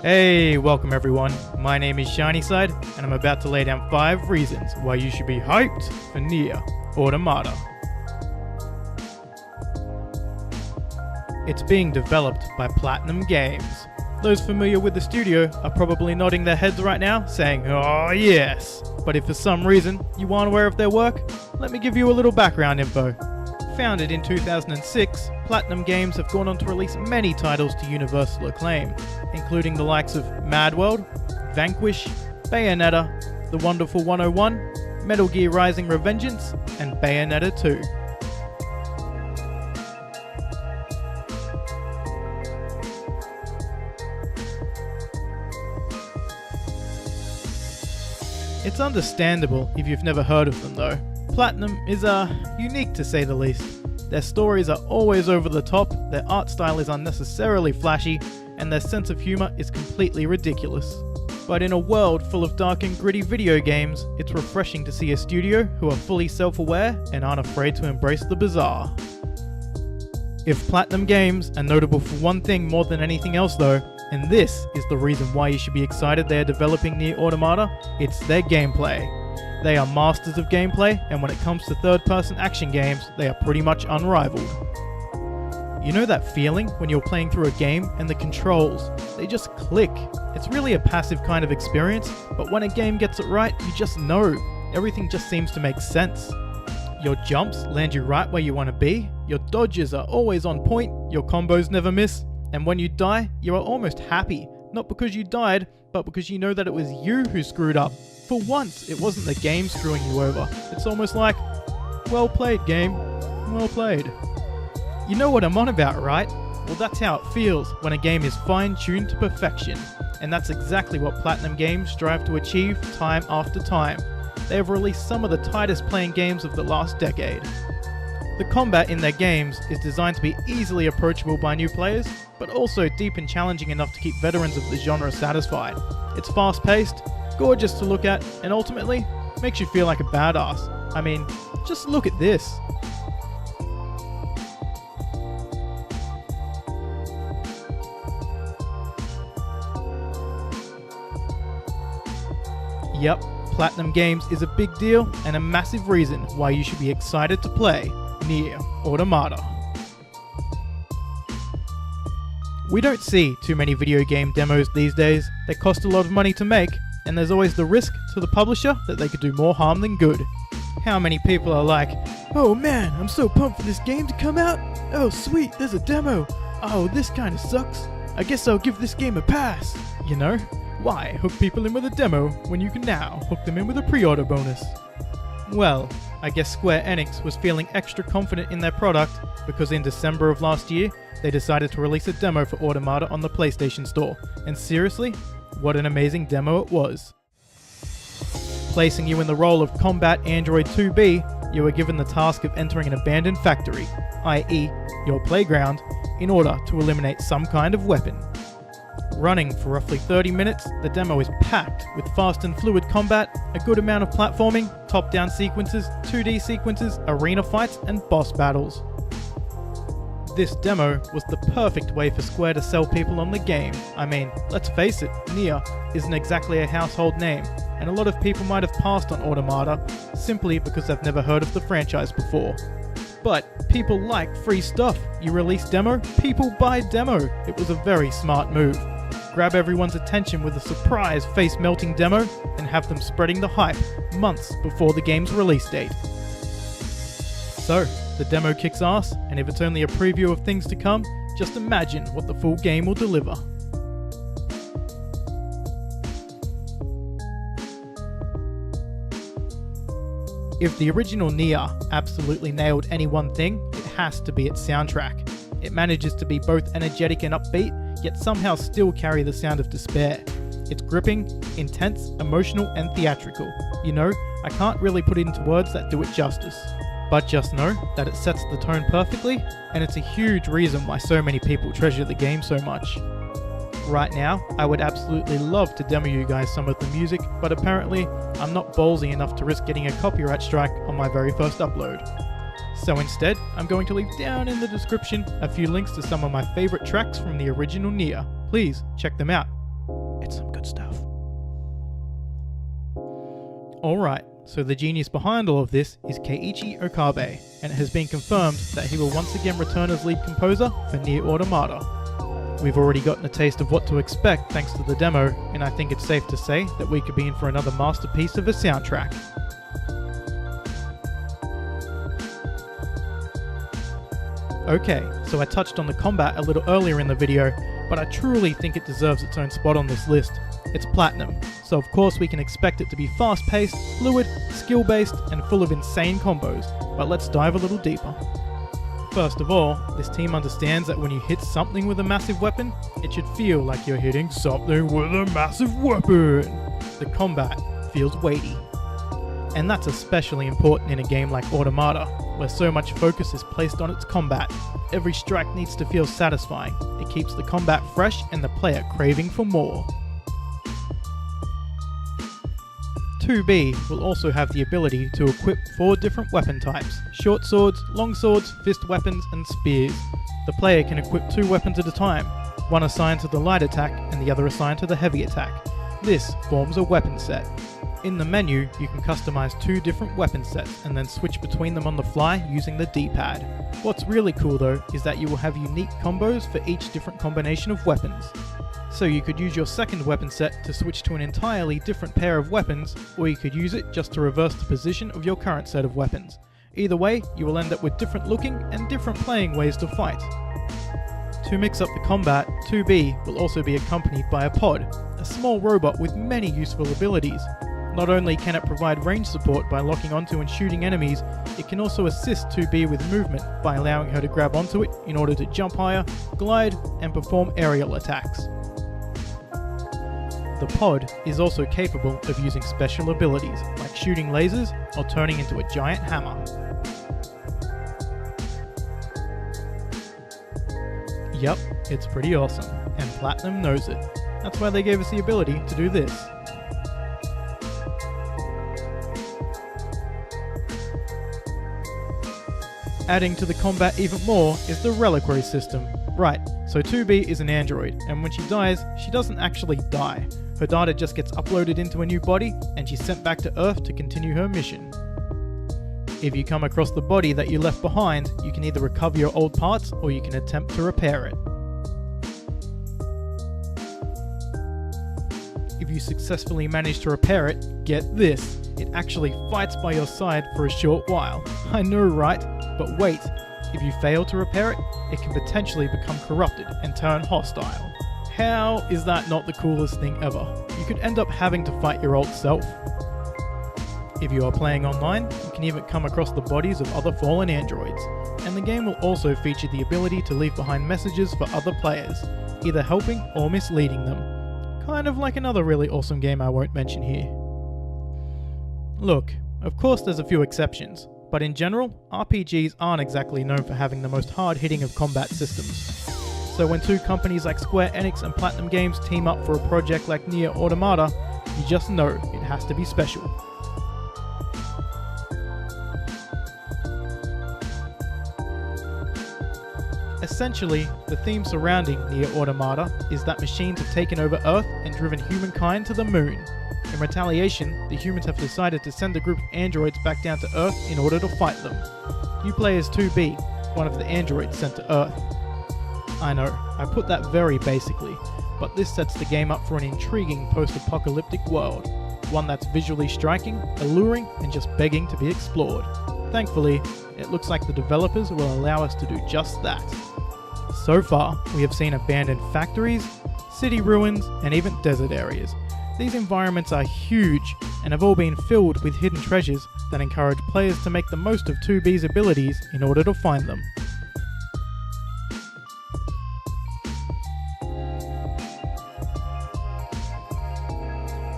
Hey, welcome everyone. My name is Shinyside, and I'm about to lay down 5 reasons why you should be hyped for NieR Automata. It's being developed by Platinum Games. Those familiar with the studio are probably nodding their heads right now, saying, "Oh yes!" But if for some reason you aren't aware of their work, let me give you a little background info. Founded in 2006, Platinum Games have gone on to release many titles to universal acclaim, including the likes of Mad World, Vanquish, Bayonetta, The Wonderful 101, Metal Gear Rising Revengeance, and Bayonetta 2. It's understandable if you've never heard of them though. Platinum is unique to say the least. Their stories are always over the top, their art style is unnecessarily flashy, and their sense of humour is completely ridiculous. But in a world full of dark and gritty video games, it's refreshing to see a studio who are fully self-aware and aren't afraid to embrace the bizarre. If Platinum Games are notable for one thing more than anything else though, and this is the reason why you should be excited they are developing NieR Automata, it's their gameplay. They are masters of gameplay, and when it comes to third-person action games, they are pretty much unrivaled. You know that feeling when you're playing through a game and the controls, they just click. It's really a passive kind of experience, but when a game gets it right, you just know. Everything just seems to make sense. Your jumps land you right where you want to be, your dodges are always on point, your combos never miss, and when you die, you are almost happy. Not because you died, but because you know that it was you who screwed up. For once, it wasn't the game screwing you over. It's almost like, well played game, well played. You know what I'm on about, right? Well, that's how it feels when a game is fine-tuned to perfection. And that's exactly what Platinum Games strive to achieve time after time. They have released some of the tightest playing games of the last decade. The combat in their games is designed to be easily approachable by new players, but also deep and challenging enough to keep veterans of the genre satisfied. It's fast-paced, gorgeous to look at, and ultimately, makes you feel like a badass. I mean, just look at this. Yep, Platinum Games is a big deal and a massive reason why you should be excited to play NieR Automata. We don't see too many video game demos these days. They cost a lot of money to make, and there's always the risk to the publisher that they could do more harm than good. How many people are like, "Oh man, I'm so pumped for this game to come out. Oh sweet, there's a demo. Oh, this kinda sucks. I guess I'll give this game a pass." You know? Why hook people in with a demo when you can now hook them in with a pre-order bonus? Well, I guess Square Enix was feeling extra confident in their product because in December of last year, they decided to release a demo for Automata on the PlayStation Store. And seriously, what an amazing demo it was. Placing you in the role of Combat Android 2B, you were given the task of entering an abandoned factory, i.e. your playground, in order to eliminate some kind of weapon. Running for roughly 30 minutes, the demo is packed with fast and fluid combat, a good amount of platforming, top-down sequences, 2D sequences, arena fights, and boss battles. This demo was the perfect way for Square to sell people on the game. I mean, let's face it, NieR isn't exactly a household name, and a lot of people might have passed on Automata simply because they've never heard of the franchise before. But people like free stuff. You release demo, people buy demo. It was a very smart move. Grab everyone's attention with a surprise face-melting demo and have them spreading the hype months before the game's release date. So, the demo kicks ass, and if it's only a preview of things to come, just imagine what the full game will deliver. If the original NieR absolutely nailed any one thing, it has to be its soundtrack. It manages to be both energetic and upbeat, yet somehow still carry the sound of despair. It's gripping, intense, emotional, and theatrical. You know, I can't really put it into words that do it justice. But just know that it sets the tone perfectly, and it's a huge reason why so many people treasure the game so much. Right now, I would absolutely love to demo you guys some of the music, but apparently, I'm not ballsy enough to risk getting a copyright strike on my very first upload. So instead, I'm going to leave down in the description a few links to some of my favorite tracks from the original NieR. Please check them out. Alright, so the genius behind all of this is Keiichi Okabe, and it has been confirmed that he will once again return as lead composer for NieR Automata. We've already gotten a taste of what to expect thanks to the demo, and I think it's safe to say that we could be in for another masterpiece of a soundtrack. Okay, so I touched on the combat a little earlier in the video, but I truly think it deserves its own spot on this list. It's Platinum, so of course we can expect it to be fast-paced, fluid, skill-based, and full of insane combos, but let's dive a little deeper. First of all, this team understands that when you hit something with a massive weapon, it should feel like you're hitting something with a massive weapon. The combat feels weighty. And that's especially important in a game like Automata, where so much focus is placed on its combat. Every strike needs to feel satisfying. It keeps the combat fresh and the player craving for more. 2B will also have the ability to equip 4 different weapon types: short swords, long swords, fist weapons, and spears. The player can equip 2 weapons at a time, one assigned to the light attack and the other assigned to the heavy attack. This forms a weapon set. In the menu, you can customize 2 different weapon sets and then switch between them on the fly using the D-pad. What's really cool though is that you will have unique combos for each different combination of weapons. So you could use your second weapon set to switch to an entirely different pair of weapons, or you could use it just to reverse the position of your current set of weapons. Either way, you will end up with different looking and different playing ways to fight. To mix up the combat, 2B will also be accompanied by a pod, a small robot with many useful abilities. Not only can it provide range support by locking onto and shooting enemies, it can also assist 2B with movement by allowing her to grab onto it in order to jump higher, glide, and perform aerial attacks. The pod is also capable of using special abilities, like shooting lasers or turning into a giant hammer. Yup, it's pretty awesome, and Platinum knows it. That's why they gave us the ability to do this. Adding to the combat even more is the reliquary system. Right, so 2B is an android, and when she dies, she doesn't actually die. Her data just gets uploaded into a new body, and she's sent back to Earth to continue her mission. If you come across the body that you left behind, you can either recover your old parts, or you can attempt to repair it. If you successfully manage to repair it, get this, it actually fights by your side for a short while. I know, right? But wait, if you fail to repair it, it can potentially become corrupted and turn hostile. How is that not the coolest thing ever? You could end up having to fight your old self. If you are playing online, you can even come across the bodies of other fallen androids, and the game will also feature the ability to leave behind messages for other players, either helping or misleading them. Kind of like another really awesome game I won't mention here. Look, of course there's a few exceptions, but in general, RPGs aren't exactly known for having the most hard-hitting of combat systems. So when 2 companies like Square Enix and Platinum Games team up for a project like NieR Automata, you just know it has to be special. Essentially, the theme surrounding NieR Automata is that machines have taken over Earth and driven humankind to the moon. In retaliation, the humans have decided to send a group of androids back down to Earth in order to fight them. You play as 2B, one of the androids sent to Earth. I know, I put that very basically, but this sets the game up for an intriguing post-apocalyptic world, one that's visually striking, alluring, and just begging to be explored. Thankfully, it looks like the developers will allow us to do just that. So far, we have seen abandoned factories, city ruins, and even desert areas. These environments are huge and have all been filled with hidden treasures that encourage players to make the most of 2B's abilities in order to find them.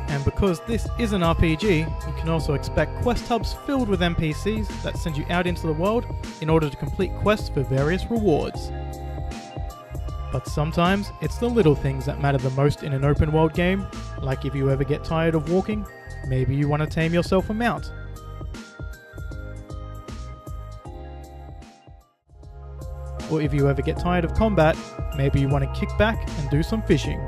And because this is an RPG, you can also expect quest hubs filled with NPCs that send you out into the world in order to complete quests for various rewards. But sometimes, it's the little things that matter the most in an open world game, like if you ever get tired of walking, maybe you want to tame yourself a mount. Or if you ever get tired of combat, maybe you want to kick back and do some fishing.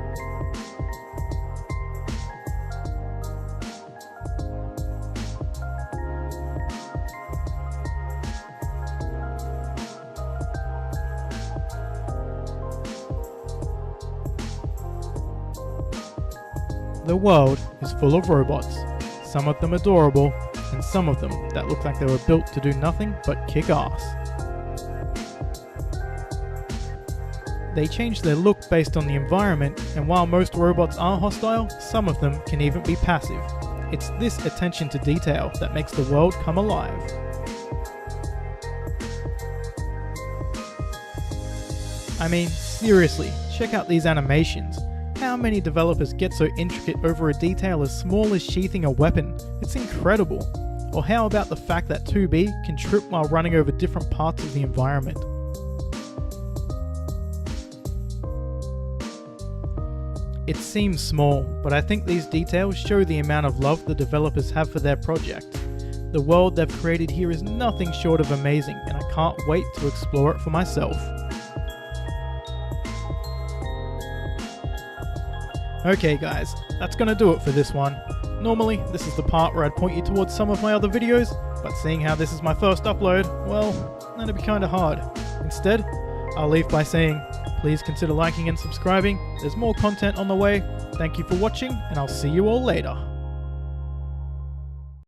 The world is full of robots, some of them adorable, and some of them that look like they were built to do nothing but kick ass. They change their look based on the environment, and while most robots are hostile, some of them can even be passive. It's this attention to detail that makes the world come alive. I mean, seriously, check out these animations. How many developers get so intricate over a detail as small as sheathing a weapon? It's incredible. Or how about the fact that 2B can trip while running over different parts of the environment? It seems small, but I think these details show the amount of love the developers have for their project. The world they've created here is nothing short of amazing, and I can't wait to explore it for myself. Okay guys, that's gonna do it for this one. Normally, this is the part where I'd point you towards some of my other videos, but seeing how this is my first upload, well, that'd be kinda hard. Instead, I'll leave by saying, please consider liking and subscribing. There's more content on the way. Thank you for watching, and I'll see you all later.